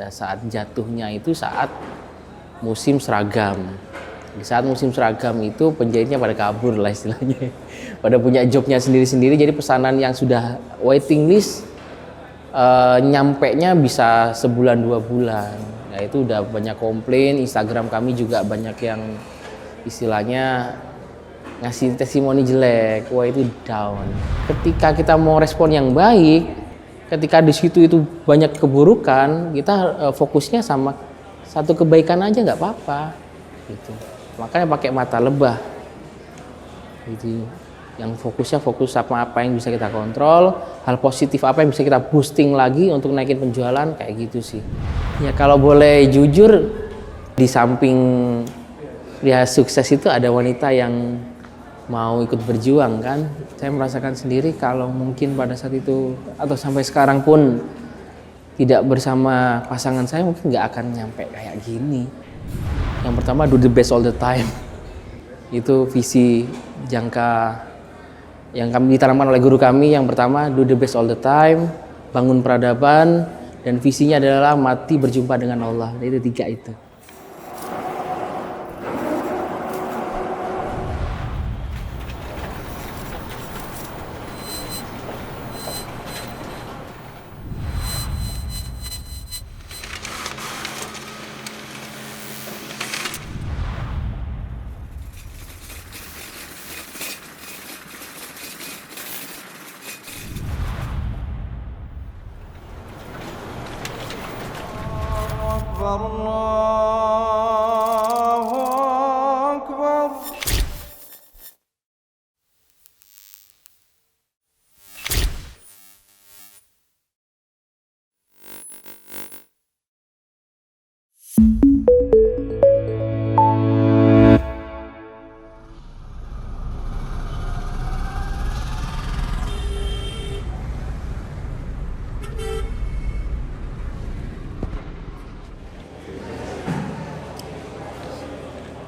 pada saat jatuhnya itu saat musim seragam. Di saat musim seragam itu penjahitnya pada kabur lah istilahnya, pada punya jobnya sendiri-sendiri. Jadi pesanan yang sudah waiting list nyampe-nya bisa sebulan 2 bulan. Nah itu udah banyak komplain. Instagram kami juga banyak yang istilahnya ngasih testimoni jelek. Wah itu down. Ketika kita mau respon yang baik, ketika di situ itu banyak keburukan, kita fokusnya sama satu kebaikan aja nggak apa-apa. Gitu. Makanya pakai mata lebah. Gitu. Yang fokusnya fokus sama apa yang bisa kita kontrol, hal positif apa yang bisa kita boosting lagi untuk naikin penjualan, kayak gitu sih. Ya kalau boleh jujur, di samping dia sukses itu ada wanita yang mau ikut berjuang kan. Saya merasakan sendiri kalau mungkin pada saat itu atau sampai sekarang pun tidak bersama pasangan saya mungkin nggak akan nyampe kayak gini. Yang pertama, do the best all the time. Itu visi jangka yang kami ditanamkan oleh guru kami. Yang pertama, do the best all the time, bangun peradaban, dan visinya adalah mati berjumpa dengan Allah. Itu 3 itu. أكبر الله أكبر.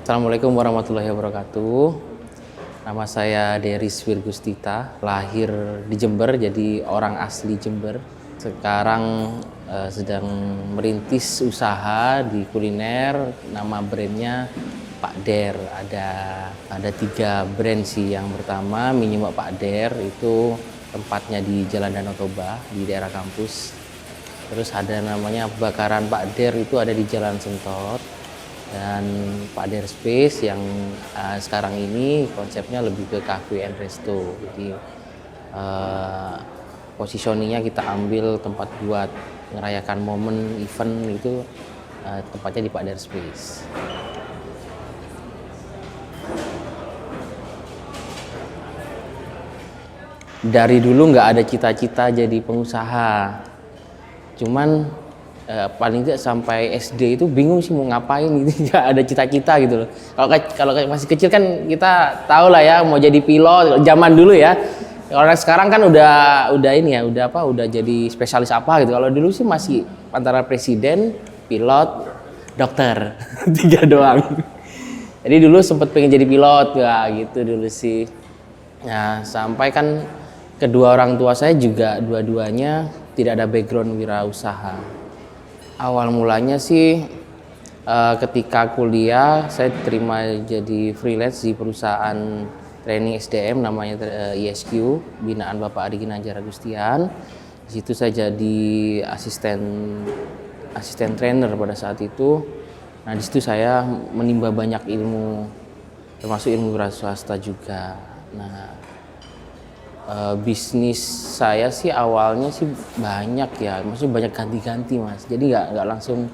Assalamualaikum warahmatullahi wabarakatuh. Nama saya Deris Wirgustita, lahir di Jember, jadi orang asli Jember. Sekarang sedang merintis usaha di kuliner, nama brandnya Pak Der. Ada 3 brand sih. Yang pertama Minimak Pak Der, itu tempatnya di Jalan Danau Toba di daerah kampus. Terus ada namanya Bakaran Pak Der, itu ada di Jalan Sentot. Dan Pak Der Space yang sekarang ini konsepnya lebih ke cafe and resto. Jadi positioningnya kita ambil tempat buat merayakan momen event itu, tempatnya di Pak Der Space. Dari dulu nggak ada cita-cita jadi pengusaha, cuman paling tidak sampai SD itu bingung sih mau ngapain gitu. Nggak ada cita-cita gitu loh. Kalau masih kecil kan kita tahu lah ya mau jadi pilot zaman dulu ya. Orang sekarang kan udah ini ya, udah jadi spesialis apa gitu. Kalau dulu sih masih antara presiden, pilot, dokter. 3 doang. Jadi dulu sempet pengen jadi pilot ya gitu dulu sih. Nah, sampai kan kedua orang tua saya juga dua-duanya tidak ada background wirausaha. Awal mulanya sih ketika kuliah saya terima jadi freelance di perusahaan training SDM namanya ISQ, binaan Bapak Adi Ginanjar Agustian. Di situ saya jadi asisten trainer pada saat itu. Nah, di situ saya menimba banyak ilmu, termasuk ilmu wira swasta juga. Nah, bisnis saya sih awalnya sih banyak ya, maksudnya banyak ganti-ganti Mas. Jadi nggak langsung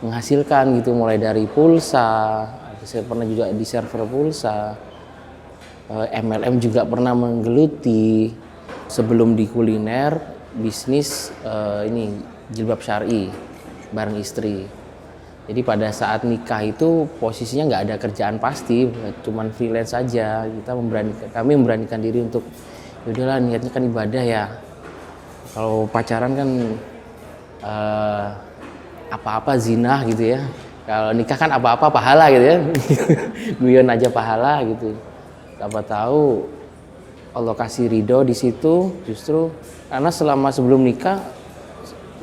menghasilkan gitu, mulai dari pulsa, saya pernah juga di server pulsa, MLM juga pernah menggeluti. Sebelum di kuliner, bisnis ini jilbab syar'i bareng istri. Jadi pada saat nikah itu posisinya nggak ada kerjaan pasti, cuman freelance saja. Kami memberanikan diri untuk udahlah, niatnya kan ibadah ya. Kalau pacaran kan apa-apa zina gitu ya. Kalau nikah kan apa-apa pahala gitu ya. Guyon aja pahala gitu. Siapa tahu Allah kasih ridho di situ, justru karena selama sebelum nikah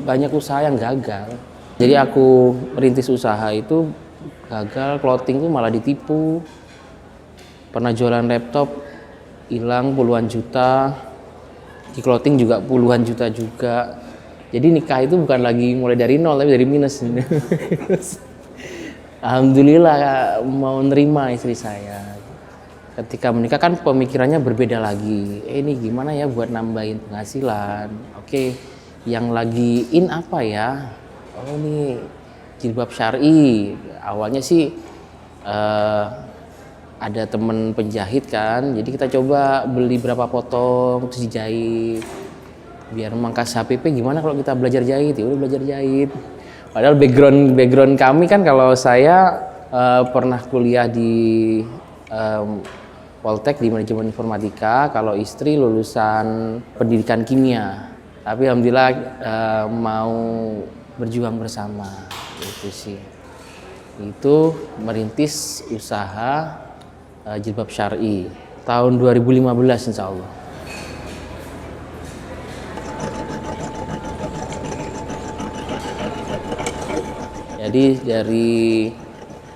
banyak usaha yang gagal. Jadi aku merintis usaha itu gagal, clothing tuh malah ditipu. Pernah jualan laptop, hilang puluhan juta. Di clothing juga puluhan juta juga. Jadi nikah itu bukan lagi mulai dari nol, tapi dari minus. Alhamdulillah mau nerima istri saya. Ketika menikah kan pemikirannya berbeda lagi. Ini gimana ya buat nambahin penghasilan. Oke, yang lagi in apa ya? Oh ini jilbab syar'i. Awalnya sih ada temen penjahit kan, jadi kita coba beli berapa potong terus dijahit. Biar memangkas HPP gimana kalau kita belajar jahit? Ya udah belajar jahit. Padahal background kami kan, kalau saya pernah kuliah di Poltek di manajemen informatika, kalau istri lulusan pendidikan kimia. Tapi alhamdulillah mau berjuang bersama, itu sih. Itu merintis usaha jilbab syar'i tahun 2015 insya Allah. Jadi dari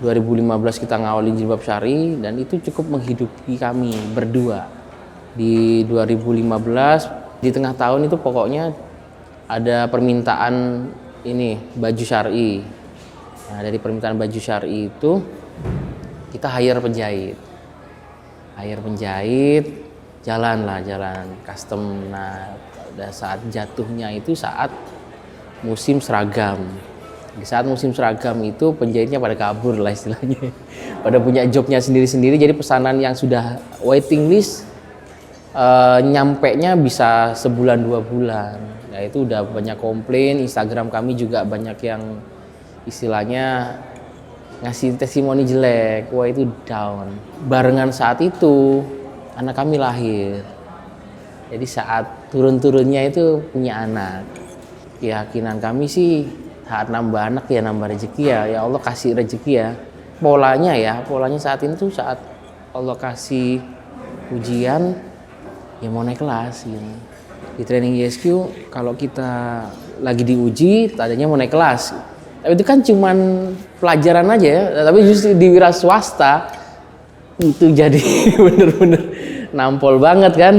2015 kita ngawalin jilbab syar'i dan itu cukup menghidupi kami berdua. Di 2015 di tengah tahun itu pokoknya ada permintaan ini baju syar'i. Nah, dari permintaan baju syar'i itu kita hire penjahit. Jalan custom. Nah, pada saat jatuhnya itu saat musim seragam. Di saat musim seragam itu penjahitnya pada kabur lah istilahnya. Pada punya jobnya sendiri-sendiri, jadi pesanan yang sudah waiting list nyampe-nya bisa sebulan 2 bulan. Nah, itu udah banyak komplain, Instagram kami juga banyak yang istilahnya ngasih testimoni jelek, wah itu down. Barengan saat itu anak kami lahir. Jadi saat turun-turunnya itu punya anak. Keyakinan kami sih saat nambah anak ya nambah rezeki ya Allah kasih rezeki ya. Polanya saat ini tuh saat Allah kasih ujian ya mau naik kelas gitu. Di training ISQ kalau kita lagi diuji tadinya mau naik kelas. Tapi itu kan cuman pelajaran aja ya, tapi justru di wira swasta itu jadi bener-bener nampol banget kan.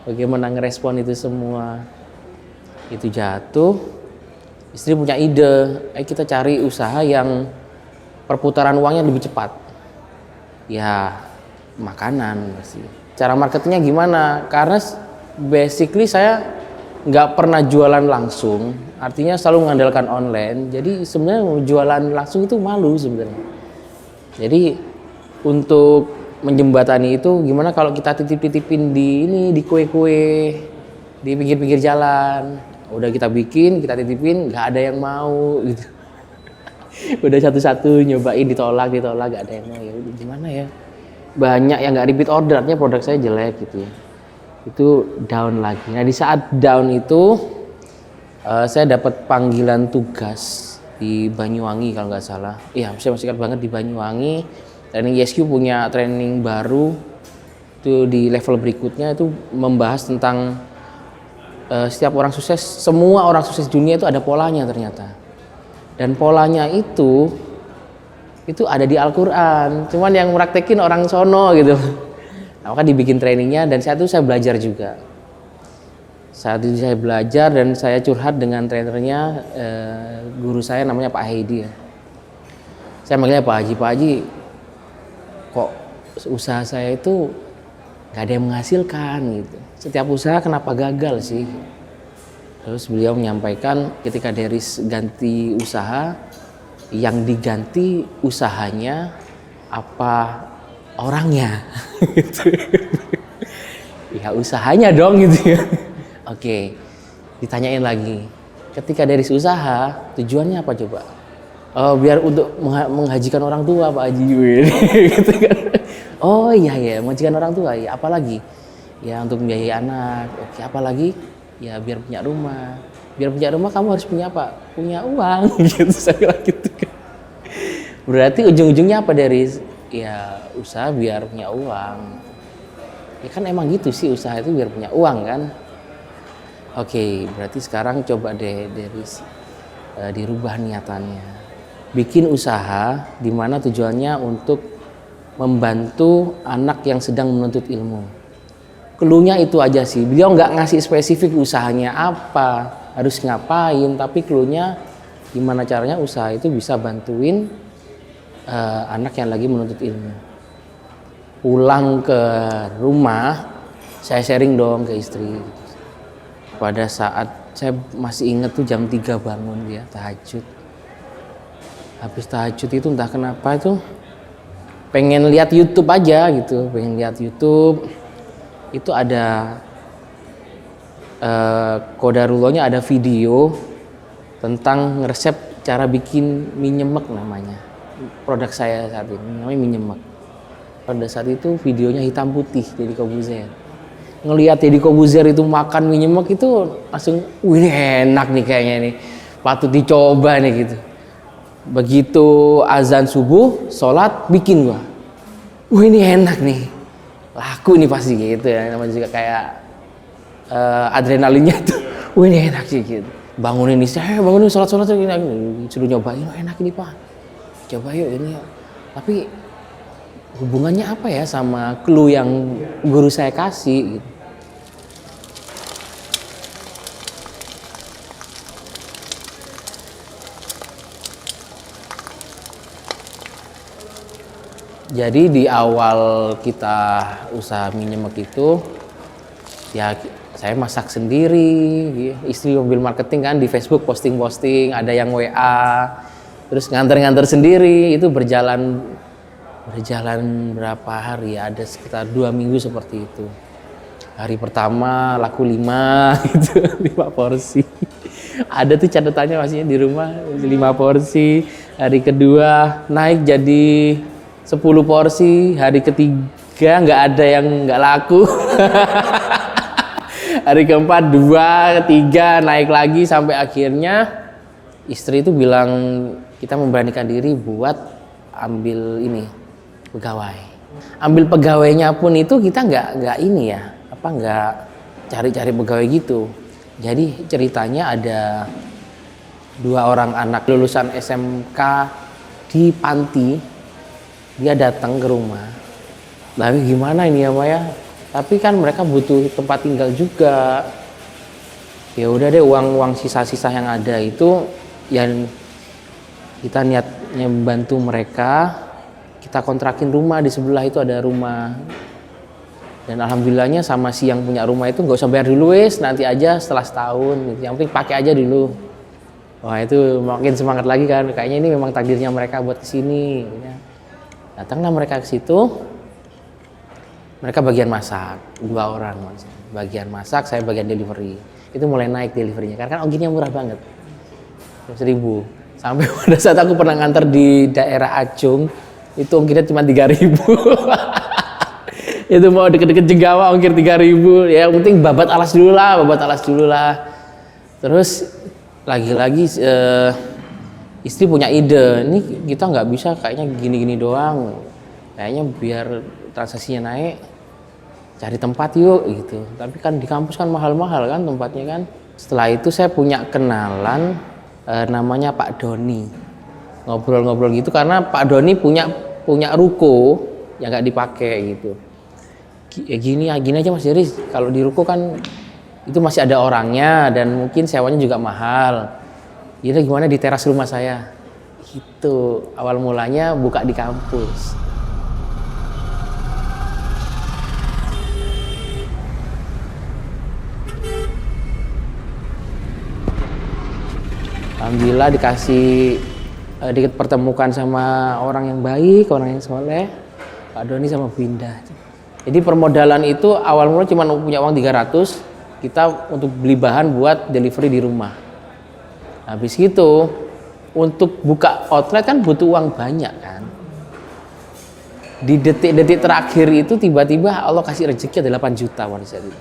Bagaimana ngerespon itu semua. Itu jatuh, istri punya ide, kita cari usaha yang perputaran uangnya lebih cepat. Ya makanan pasti. Cara marketingnya gimana? Karena basically saya nggak pernah jualan langsung, artinya selalu mengandalkan online. Jadi sebenarnya jualan langsung itu malu sebenarnya. Jadi untuk menjembatani itu gimana kalau kita titip-titipin di kue-kue di pinggir-pinggir jalan. Udah kita bikin, kita titipin, nggak ada yang mau gitu. Udah satu-satu nyobain ditolak nggak ada yang mau. Ya udah gimana ya? Banyak yang nggak repeat order, artinya produk saya jelek gitu ya. Itu down lagi. Nah di saat down itu saya dapat panggilan tugas di Banyuwangi kalau nggak salah. Iya, saya masih ingat banget di Banyuwangi. Training ISQ punya training baru itu di level berikutnya itu membahas tentang setiap orang sukses, semua orang sukses dunia itu ada polanya ternyata. Dan polanya itu ada di Al-Quran. Cuman yang meraktekin orang sono gitu. Nah, maka dibikin trainingnya dan saya belajar juga. Saat itu saya belajar dan saya curhat dengan trainernya, guru saya namanya Pak Heidi ya. Saya manggilnya Pak Haji, kok usaha saya itu nggak ada yang menghasilkan gitu. Setiap usaha kenapa gagal sih? Terus beliau menyampaikan ketika Deris ganti usaha, yang diganti usahanya apa orangnya? Ya usahanya dong gitu ya. Oke, ditanyain lagi. Ketika Deris usaha, tujuannya apa coba? Oh, biar untuk menghajikan orang tua Pak Haji. Gitu kan. Oh iya, menghajikan orang tua. Ya apalagi? Ya untuk membiayai anak. Oke, apalagi? Ya biar punya rumah. Biar punya rumah kamu harus punya apa? Punya uang. Gitu saya bilang gitu kan. Berarti ujung-ujungnya apa Deris? Ya usaha biar punya uang. Ya kan emang gitu sih, usaha itu biar punya uang kan. Oke, berarti sekarang coba deh Deris dirubah niatannya. Bikin usaha di mana tujuannya untuk membantu anak yang sedang menuntut ilmu. Cluenya itu aja sih. Beliau nggak ngasih spesifik usahanya apa, harus ngapain, tapi cluenya gimana caranya usaha itu bisa bantuin anak yang lagi menuntut ilmu. Pulang ke rumah, saya sharing dong ke istri. Pada saat saya masih ingat tuh jam 3 bangun dia tahajud. Habis tahajud itu entah kenapa itu pengen lihat YouTube aja gitu, pengen lihat YouTube. Itu ada kodarullahnya ada video tentang resep cara bikin mie nyemek namanya. Produk saya saat ini namanya mie nyemek. Pada saat itu videonya hitam putih Deddy Corbuzier. Ngelihat Deddy Corbuzier itu makan mie nyemek itu langsung, wih ini enak nih kayaknya nih, patut dicoba nih gitu. Begitu azan subuh, sholat, bikin gua. Wah ini enak nih, laku nih pasti gitu ya. Namanya juga kayak adrenalinnya tuh. Wah ini enak sih gitu. Bangunin nih, saya bangunin sholat gini, suruh nyobain, oh, enak ini pak. Coba yuk ini. Tapi hubungannya apa ya sama clue yang guru saya kasih gitu. Jadi di awal kita usaha mie nyemek itu ya saya masak sendiri, istri mobil marketing kan di Facebook posting-posting, ada yang WA, terus nganter-nganter sendiri. Itu berjalan berapa hari ya, ada sekitar 2 minggu seperti itu. Hari pertama laku 5 gitu, 5 porsi. Ada tuh catatannya maksudnya di rumah 5 porsi. Hari kedua naik jadi 10 porsi, hari ketiga nggak ada yang nggak laku. Hari keempat 2, ketiga naik lagi sampai akhirnya istri itu bilang kita memberanikan diri buat ambil ini pegawai. Ambil pegawainya pun itu kita nggak ini ya, nggak cari-cari pegawai gitu. Jadi ceritanya ada 2 orang anak lulusan SMK di panti. Dia datang ke rumah. Tapi gimana ini ya Maya? Tapi kan mereka butuh tempat tinggal juga. Ya udah deh, uang sisa-sisa yang ada itu yang kita niatnya membantu mereka. Kita kontrakin rumah, di sebelah itu ada rumah. Dan alhamdulillahnya sama si yang punya rumah itu nggak usah bayar dulu wes, nanti aja setelah setahun. Yang penting pakai aja dulu. Wah itu makin semangat lagi kan. Kayaknya ini memang takdirnya mereka buat kesini. Datanglah mereka ke situ, mereka bagian masak, 2 orang, bagian masak, saya bagian delivery. Itu mulai naik deliverynya, karena kan ongkirnya murah banget, 1.000. Sampai pada saat aku pernah nganter di daerah Acung, itu ongkirnya cuma 3.000. Itu mau deket-deket Jenggawa ongkir 3.000, ya yang penting babat alas dulu lah. Terus lagi-lagi istri punya ide, ini kita nggak bisa kayaknya gini-gini doang, kayaknya biar transaksinya naik, cari tempat yuk gitu. Tapi kan di kampus kan mahal-mahal kan tempatnya kan. Setelah itu saya punya kenalan namanya Pak Doni, ngobrol-ngobrol gitu karena Pak Doni punya ruko yang nggak dipakai gitu. Gini aja Mas Deris, kalau di ruko kan itu masih ada orangnya dan mungkin sewanya juga mahal. Jadi gimana di teras rumah saya? Itu awal mulanya buka di kampus. Alhamdulillah dipertemukan sama orang yang baik, orang yang soleh, Pak Doni sama Bu Indah. Jadi permodalan itu awal mula cuma punya uang 300, kita untuk beli bahan buat delivery di rumah. Habis itu untuk buka outlet kan butuh uang banyak kan. Di detik-detik terakhir itu tiba-tiba Allah kasih rezeki 8 juta pada saat itu.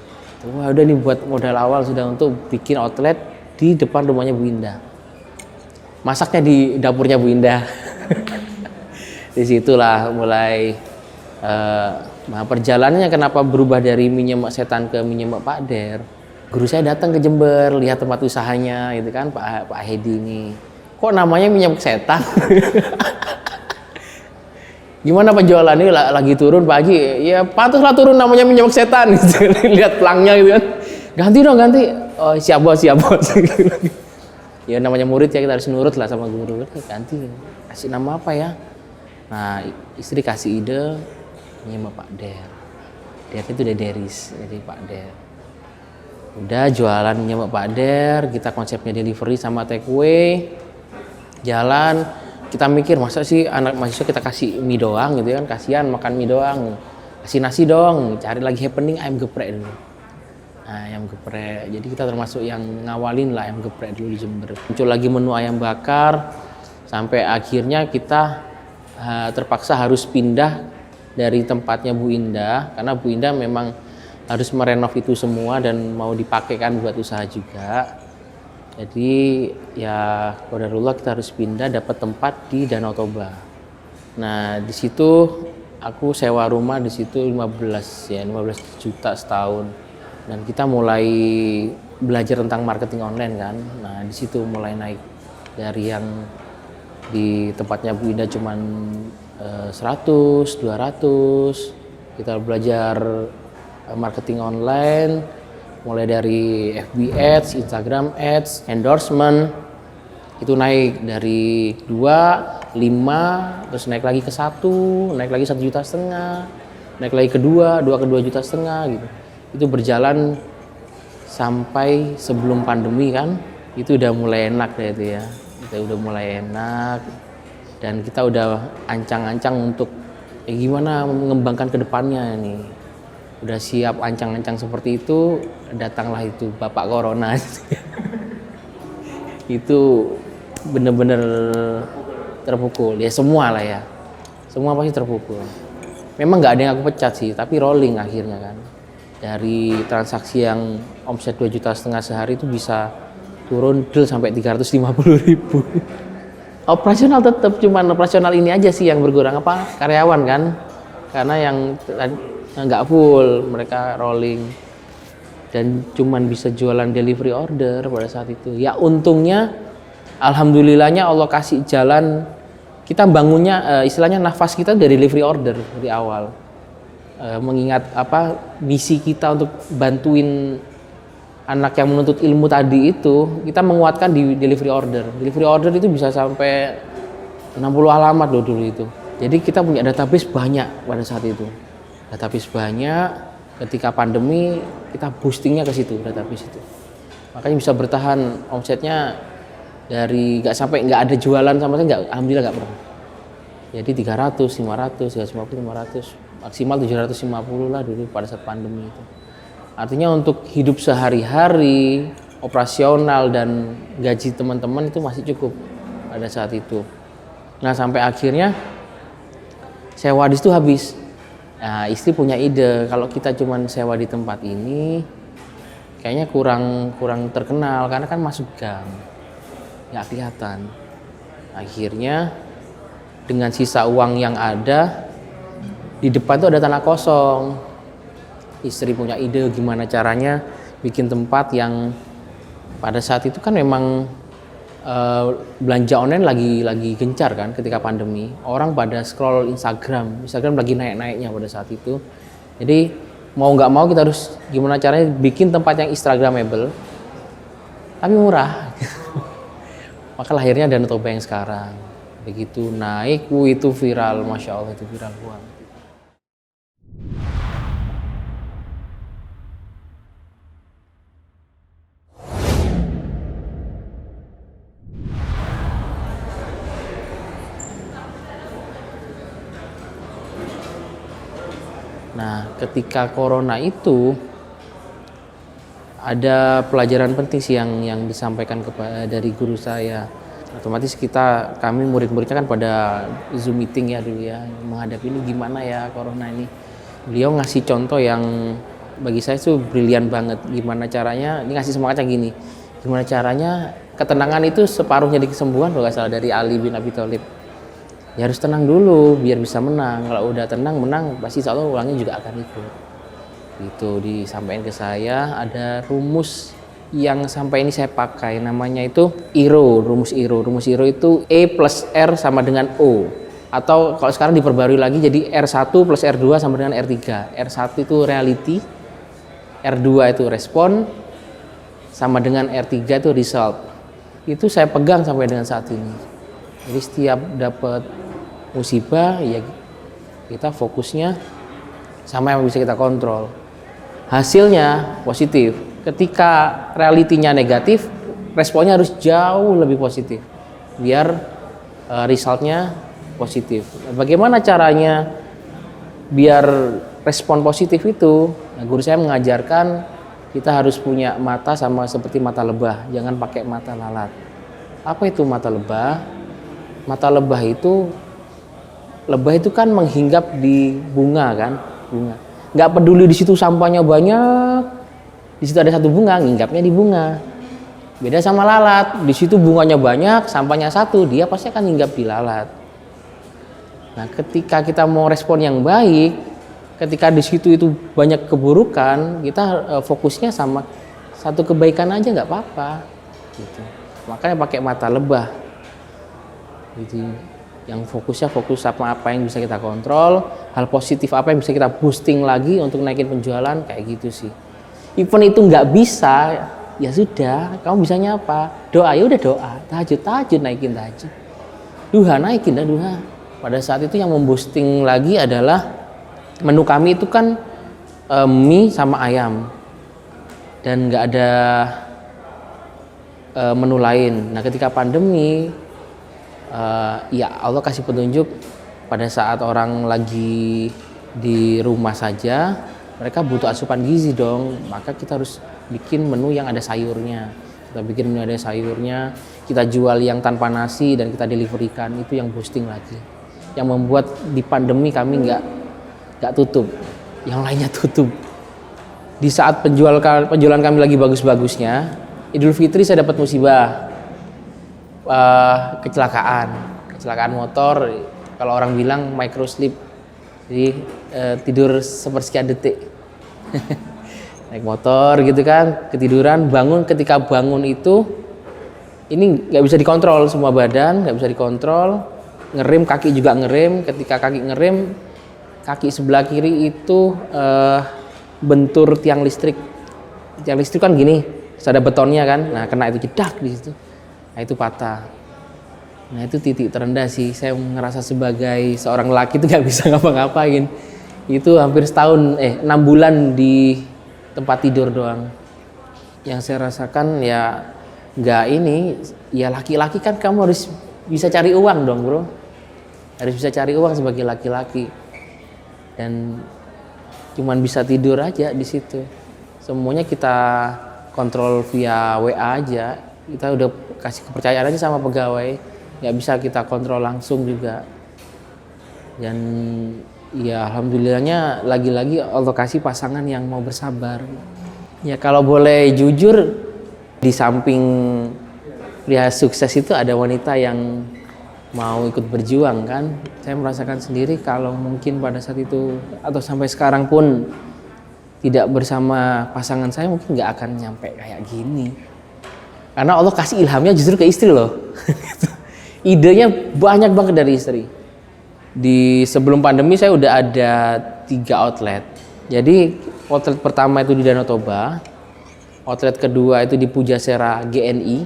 Wah udah nih buat modal awal sudah untuk bikin outlet di depan rumahnya Bu Indah. Masaknya di dapurnya Bu Indah. Disitulah mulai perjalanannya kenapa berubah dari mie nyemek setan ke mie nyemek Pak Der. Guru saya datang ke Jember, lihat tempat usahanya gitu kan, Pak Hedi ini. Kok namanya minyak setan? Gimana penjualannya lagi turun Pak Haji? Ya pantaslah turun namanya minyak setan. Lihat pelangnya gitu kan. Ganti dong, ganti. Oh, siap bos, siap bos. Ya namanya murid ya, kita harus nurut lah sama guru. Ganti. Kasih nama apa ya? Nah, istri kasih ide nama Pak Der. Der itu udah Deris, jadi Pak Der. Udah jualan minyak Pak Der, kita konsepnya delivery sama take away. Jalan, kita mikir masa sih anak mahasiswa kita kasih mie doang gitu kan, kasihan makan mie doang. Kasih nasi dong, cari lagi happening ayam geprek dulu. Nah, ayam geprek. Jadi kita termasuk yang ngawalin lah ayam geprek dulu di Jember. Muncul lagi menu ayam bakar, sampai akhirnya kita terpaksa harus pindah dari tempatnya Bu Indah, karena Bu Indah memang harus merenov itu semua dan mau dipakai kan buat usaha juga. Jadi ya qadarullah kita harus pindah, dapat tempat di Danau Toba. Nah di situ aku sewa rumah di situ 15 juta setahun. Dan kita mulai belajar tentang marketing online kan. Nah di situ mulai naik dari yang di tempatnya Bu Indah cuman 100, 200. Kita belajar marketing online. Mulai dari FB Ads, Instagram Ads, endorsement, itu naik dari 2, 5, terus naik lagi ke 1, naik lagi 1,5 juta, naik lagi ke 2 ke 2,5 juta gitu. Itu berjalan sampai sebelum pandemi kan, itu udah mulai enak deh itu ya. Kita udah mulai enak dan kita udah ancang-ancang untuk gimana mengembangkan ke depannya nih. Udah siap ancang-ancang seperti itu, datanglah itu Bapak Corona. Itu bener-bener terpukul. Ya semua lah ya. Semua pasti terpukul. Memang nggak ada yang aku pecat sih, tapi rolling akhirnya kan. Dari transaksi yang omset 2,5 juta sehari itu bisa turun sampai 350.000. Operasional tetap, cuman operasional ini aja sih yang berkurang, karyawan kan. Karena yang nggak full, mereka rolling dan cuman bisa jualan delivery order pada saat itu. Ya untungnya, alhamdulillahnya Allah kasih jalan. Kita bangunnya istilahnya nafas kita dari delivery order dari awal. Mengingat misi kita untuk bantuin anak yang menuntut ilmu tadi itu, kita menguatkan di delivery order. Delivery order itu bisa sampai 60 alamat loh dulu itu. Jadi kita punya database banyak pada saat itu. Database banyak, ketika pandemi kita boostingnya ke situ, database itu. Makanya bisa bertahan omsetnya dari nggak ada jualan sama sekali, alhamdulillah nggak pernah. Jadi 300, 500, 350, 500, maksimal 750 lah dulu pada saat pandemi itu. Artinya untuk hidup sehari-hari, operasional dan gaji teman-teman itu masih cukup pada saat itu. Nah sampai akhirnya sewa di situ habis. Nah, istri punya ide, kalau kita cuma sewa di tempat ini kayaknya kurang terkenal karena kan masuk gang, nggak kelihatan. Akhirnya dengan sisa uang yang ada di depan tuh ada tanah kosong. Istri punya ide gimana caranya bikin tempat yang pada saat itu kan memang belanja online lagi gencar kan ketika pandemi. Orang pada scroll Instagram lagi naik-naiknya pada saat itu. Jadi mau nggak mau kita harus gimana caranya bikin tempat yang instagramable tapi murah. Maka lahirnya Danau Toba yang sekarang. Begitu naik, itu viral, masya Allah itu viral banget. Nah, ketika corona itu ada pelajaran penting sih yang disampaikan dari guru saya. Otomatis kami murid-muridnya kan pada Zoom meeting ya dulu ya, menghadapi ini gimana ya corona ini. Beliau ngasih contoh yang bagi saya itu brilian banget. Gimana caranya, ini ngasih semangatnya gini. Gimana caranya ketenangan itu separuhnya di kesembuhan, kalau nggak salah dari Ali bin Abi Thalib. Ya harus tenang dulu biar bisa menang. Kalau udah tenang menang pasti insya Allah ulangnya juga akan ikut. Itu disampaikan ke saya, ada rumus yang sampai ini saya pakai, namanya itu IRO, rumus IRO. Rumus IRO itu E plus R sama dengan O. Atau kalau sekarang diperbarui lagi jadi R1 plus R2 sama dengan R3. R1 itu reality, R2 itu respon, sama dengan R3 itu result. Itu saya pegang sampai dengan saat ini. Jadi setiap dapat musibah ya kita fokusnya sama yang bisa kita kontrol. Hasilnya positif. Ketika realitinya negatif, responnya harus jauh lebih positif biar resultnya positif. Bagaimana caranya biar respon positif itu? Nah, guru saya mengajarkan kita harus punya mata sama seperti mata lebah, jangan pakai mata lalat. Apa itu mata lebah? Mata lebah itu kan menghinggap di bunga kan, bunga. Nggak peduli di situ sampahnya banyak, di situ ada satu bunga, nginggapnya di bunga. Beda sama lalat, di situ bunganya banyak, sampahnya satu, dia pasti akan nginggap di lalat. Nah, ketika kita mau respon yang baik, ketika di situ itu banyak keburukan, kita fokusnya sama satu kebaikan aja nggak apa-apa. Gitu. Makanya pakai mata lebah. Gitu. Yang fokusnya fokus sama apa yang bisa kita kontrol, hal positif apa yang bisa kita boosting lagi untuk naikin penjualan, kayak gitu sih. Even itu nggak bisa, ya sudah, kamu bisanya apa? Doa, ya udah doa, tahajud naikin tahajud, duha naikin dah duha. Pada saat itu yang memboosting lagi adalah menu kami itu kan mie sama ayam dan nggak ada menu lain. Nah ketika pandemi ya Allah kasih petunjuk pada saat orang lagi di rumah saja mereka butuh asupan gizi dong, maka kita harus bikin menu yang ada sayurnya. Kita bikin menu ada sayurnya, kita jual yang tanpa nasi dan kita deliverikan, itu yang boosting lagi. Yang membuat di pandemi kami nggak tutup, yang lainnya tutup. Di saat penjualan kami lagi bagus-bagusnya, Idul Fitri saya dapat musibah, kecelakaan motor. Kalau orang bilang micro sleep, jadi tidur sepersekian detik. Naik motor gitu kan, ketiduran, bangun. Ketika bangun itu, ini nggak bisa dikontrol, semua badan nggak bisa dikontrol. Ngerem, kaki juga ngerem. Ketika kaki ngerem, kaki sebelah kiri itu bentur tiang listrik. Tiang listrik kan gini, ada betonnya kan, nah kena itu jedak di situ. Nah itu patah. Nah itu titik terendah sih, saya ngerasa sebagai seorang laki itu nggak bisa ngapa-ngapain. Itu hampir setahun, 6 bulan di tempat tidur doang. Yang saya rasakan ya nggak ini, ya laki-laki kan kamu harus bisa cari uang dong bro. Harus bisa cari uang sebagai laki-laki. Dan cuman bisa tidur aja di situ. Semuanya kita kontrol via WA aja. Kita udah kasih kepercayaan aja sama pegawai. Nggak bisa kita kontrol langsung juga. Dan ya alhamdulillahnya lagi-lagi Allah kasih pasangan yang mau bersabar. Ya kalau boleh jujur, di samping pria sukses itu ada wanita yang mau ikut berjuang kan. Saya merasakan sendiri kalau mungkin pada saat itu atau sampai sekarang pun tidak bersama pasangan saya mungkin nggak akan nyampe kayak gini. Karena Allah kasih ilhamnya justru ke istri loh. Idenya banyak banget dari istri. Di sebelum pandemi saya udah ada 3 outlet. Jadi outlet pertama itu di Danau Toba, outlet kedua itu di Pujasera GNI.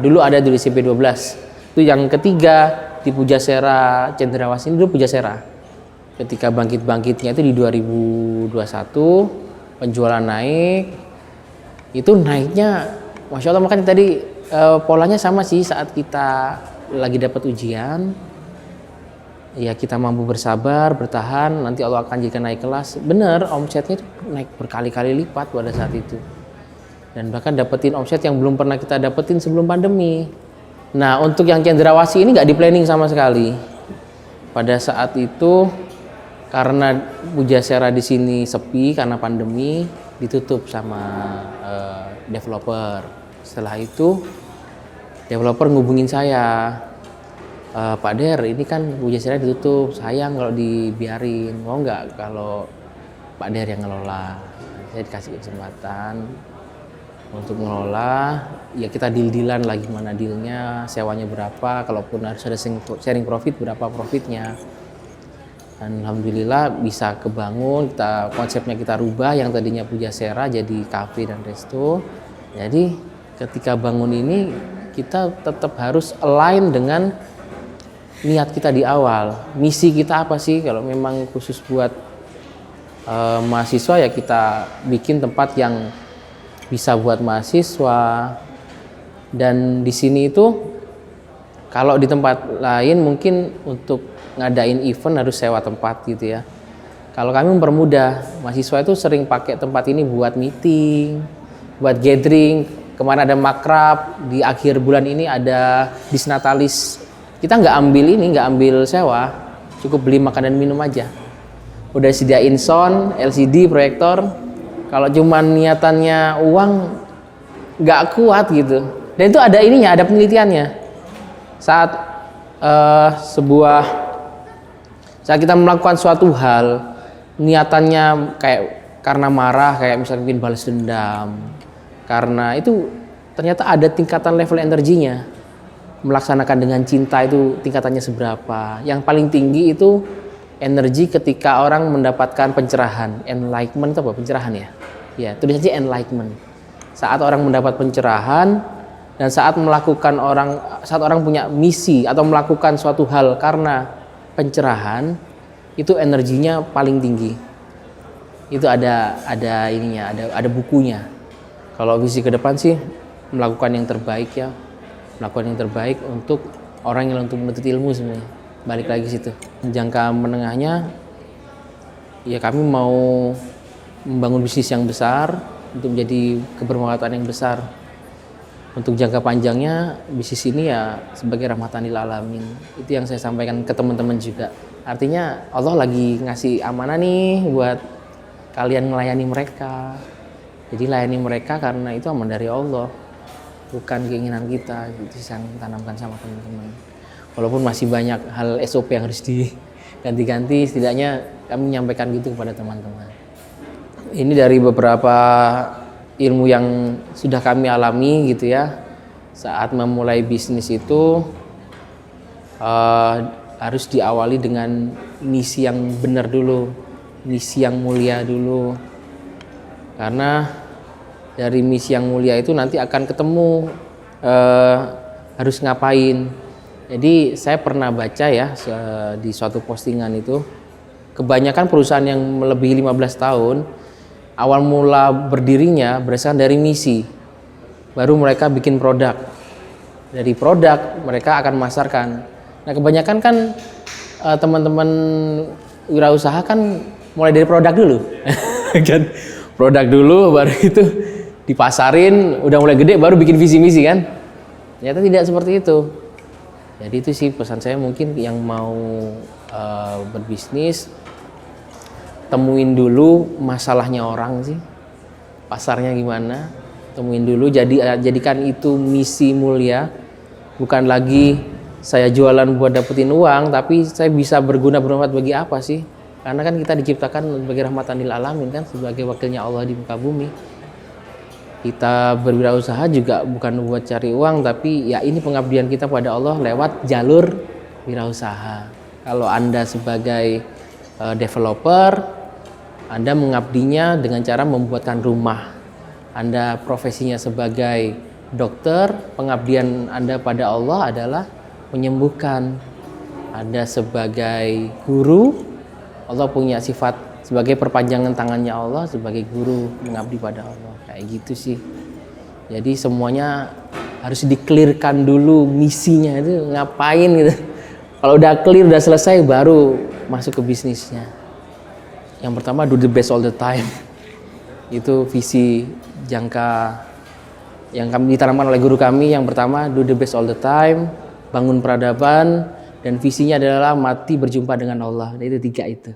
Dulu ada di CP12. Itu yang ketiga di Pujasera Cendrawasih, dulu Pujasera. Ketika bangkit-bangkitnya itu di 2021, penjualan naik. Itu naiknya Masya Allah, makanya tadi polanya sama sih saat kita lagi dapat ujian. Ya kita mampu bersabar, bertahan, nanti Allah akan jadikan naik kelas. Bener, omsetnya itu naik berkali-kali lipat pada saat itu. Dan bahkan dapetin omset yang belum pernah kita dapetin sebelum pandemi. Nah untuk yang Cendrawasih ini nggak di planning sama sekali. Pada saat itu karena Pujasera di sini sepi karena pandemi, ditutup sama developer. Setelah itu developer ngubungin saya, Pak Der, ini kan Pujasera ditutup, sayang kalau dibiarin, mau nggak kalau Pak Der yang ngelola. Saya dikasih kesempatan untuk ngelola, ya kita deal-dealan lagi gimana dealnya, sewanya berapa, kalaupun harus ada sharing profit berapa profitnya. Dan alhamdulillah bisa kebangun, konsepnya kita rubah, yang tadinya Pujasera jadi kafe dan resto. Jadi ketika bangun ini kita tetap harus align dengan niat kita di awal. Misi kita apa sih? Kalau memang khusus buat mahasiswa, ya kita bikin tempat yang bisa buat mahasiswa. Dan di sini itu kalau di tempat lain mungkin untuk ngadain event harus sewa tempat gitu ya. Kalau kami mempermudah, mahasiswa itu sering pakai tempat ini buat meeting, buat gathering. Kemarin ada makrab, di akhir bulan ini ada disnatalis. Kita nggak ambil sewa, cukup beli makan dan minum aja. Udah sediain sound, LCD, proyektor. Kalau cuma niatannya uang, nggak kuat gitu. Dan itu ada ininya, ada penelitiannya. Saat kita melakukan suatu hal, niatannya kayak karena marah, kayak misalnya ingin balas dendam. Karena itu ternyata ada tingkatan level energinya. Melaksanakan dengan cinta itu tingkatannya seberapa. Yang paling tinggi itu energi ketika orang mendapatkan pencerahan. Enlightenment itu apa? Pencerahan ya? Ya, tulis aja enlightenment. Saat orang mendapat pencerahan dan saat orang punya misi atau melakukan suatu hal karena pencerahan, itu energinya paling tinggi. Itu ada ininya, ada bukunya. Kalau visi ke depan sih melakukan yang terbaik ya, melakukan yang terbaik untuk orang yang untuk menuntut ilmu sebenarnya. Balik lagi ke situ. Jangka menengahnya, ya kami mau membangun bisnis yang besar untuk menjadi kebermanfaatan yang besar. Untuk jangka panjangnya bisnis ini ya sebagai rahmatan lil alamin. Itu yang saya sampaikan ke teman-teman juga. Artinya Allah lagi ngasih amanah nih buat kalian melayani mereka. Jadi layani mereka karena itu aman dari Allah, bukan keinginan kita. Itu yang tanamkan sama teman-teman. Walaupun masih banyak hal SOP yang harus diganti-ganti, setidaknya kami menyampaikan gitu kepada teman-teman. Ini dari beberapa ilmu yang sudah kami alami gitu ya. Saat memulai bisnis itu harus diawali dengan misi yang benar dulu, misi yang mulia dulu. Karena dari misi yang mulia itu nanti akan ketemu harus ngapain. Jadi saya pernah baca ya di suatu postingan itu, kebanyakan perusahaan yang melebihi 15 tahun awal mula berdirinya berdasarkan dari misi. Baru mereka bikin produk. Dari produk mereka akan memasarkan. Nah, kebanyakan kan teman-teman wirausaha kan mulai dari produk dulu. Kan produk dulu, baru itu dipasarin, udah mulai gede baru bikin visi misi kan. Ternyata tidak seperti itu. Jadi itu sih pesan saya, mungkin yang mau berbisnis, temuin dulu masalahnya orang sih, pasarnya gimana, temuin dulu, jadikan itu misi mulia, bukan lagi saya jualan buat dapetin uang, tapi saya bisa berguna bermanfaat bagi apa sih? Karena kan kita diciptakan sebagai rahmatan lil alamin kan, sebagai wakilnya Allah di muka bumi. Kita berwirausaha juga bukan buat cari uang, tapi ya ini pengabdian kita pada Allah lewat jalur wirausaha. Kalau Anda sebagai developer, Anda mengabdinya dengan cara membuatkan rumah. Anda profesinya sebagai dokter, pengabdian Anda pada Allah adalah menyembuhkan. Anda sebagai guru, Allah punya sifat sebagai perpanjangan tangannya Allah, sebagai guru mengabdi pada Allah. Kayak gitu sih. Jadi semuanya harus di-clearkan dulu misinya itu ngapain gitu. Kalau udah clear, udah selesai, baru masuk ke bisnisnya. Yang pertama, do the best all the time. Itu visi jangka yang kami ditanamkan oleh guru kami. Yang pertama, do the best all the time, bangun peradaban, dan visinya adalah mati berjumpa dengan Allah. Itu 3 itu.